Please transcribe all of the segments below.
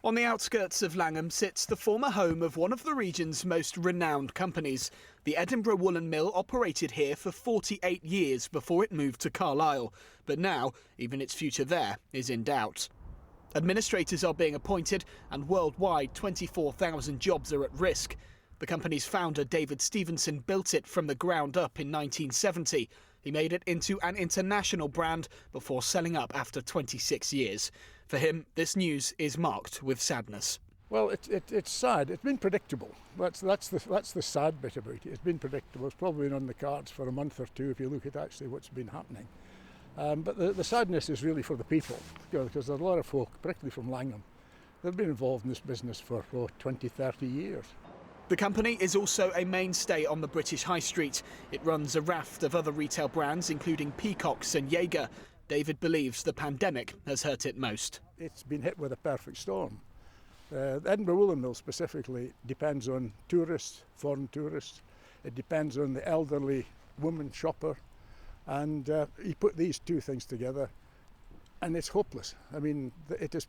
On the outskirts of Langholm sits the former home of one of the region's most renowned companies. The Edinburgh Woollen Mill operated here for 48 years before it moved to Carlisle. But now, even its future there is in doubt. Administrators are being appointed and worldwide 24,000 jobs are at risk. The company's founder, David Stevenson, built it from the ground up in 1970. He made it into an international brand before selling up after 26 years. For him, this news is marked with sadness. Well, it's sad. It's been predictable. That's the sad bit about it. It's been predictable. It's probably been on the cards for a month or two if you look at actually what's been happening. But the sadness is really for the people, because there are a lot of folk, particularly from Langholm, they've been involved in this business for 20, 30 years. The company is also a mainstay on the British High Street. It runs a raft of other retail brands, including Peacocks and Jaeger. David believes the pandemic has hurt it most. It's been hit with a perfect storm. The Edinburgh Woollen Mill specifically depends on tourists, foreign tourists. It depends on the elderly woman shopper. And you put these two things together and it's hopeless. I mean, it is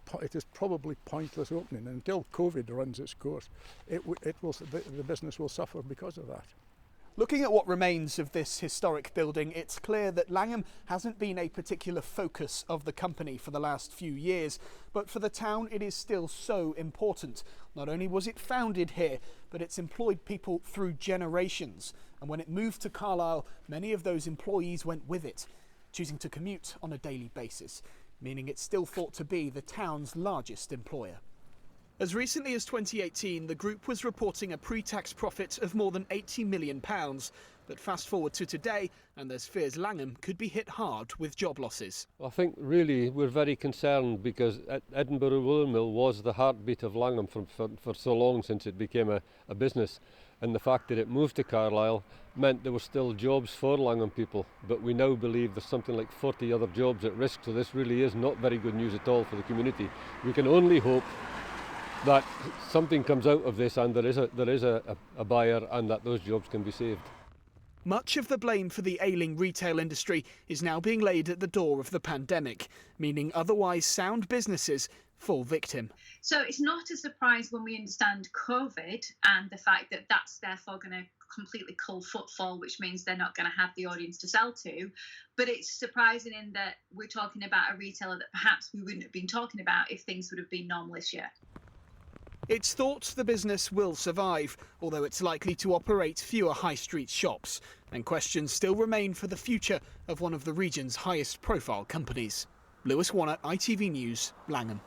probably pointless opening. And until COVID runs its course, the business will suffer because of that. Looking at what remains of this historic building, it's clear that Langholm hasn't been a particular focus of the company for the last few years, but for the town it is still so important. Not only was it founded here, but it's employed people through generations. And when it moved to Carlisle, many of those employees went with it, choosing to commute on a daily basis, meaning it's still thought to be the town's largest employer. As recently as 2018, the group was reporting a pre-tax profit of more than £80 million. But fast forward to today, and there's fears Langholm could be hit hard with job losses. I think really we're very concerned because Edinburgh Woollen Mill was the heartbeat of Langholm for so long since it became a business. And the fact that it moved to Carlisle meant there were still jobs for Langholm people. But we now believe there's something like 40 other jobs at risk. So this really is not very good news at all for the community. We can only hope that something comes out of this and there is a buyer and that those jobs can be saved. Much of the blame for the ailing retail industry is now being laid at the door of the pandemic, meaning otherwise sound businesses fall victim. So it's not a surprise when we understand COVID and the fact that that's therefore going to completely cull footfall, which means they're not going to have the audience to sell to. But it's surprising in that we're talking about a retailer that perhaps we wouldn't have been talking about if things would have been normal this year. It's thought the business will survive, although it's likely to operate fewer high street shops. And questions still remain for the future of one of the region's highest profile companies. Lewis Warner, ITV News, Langholm.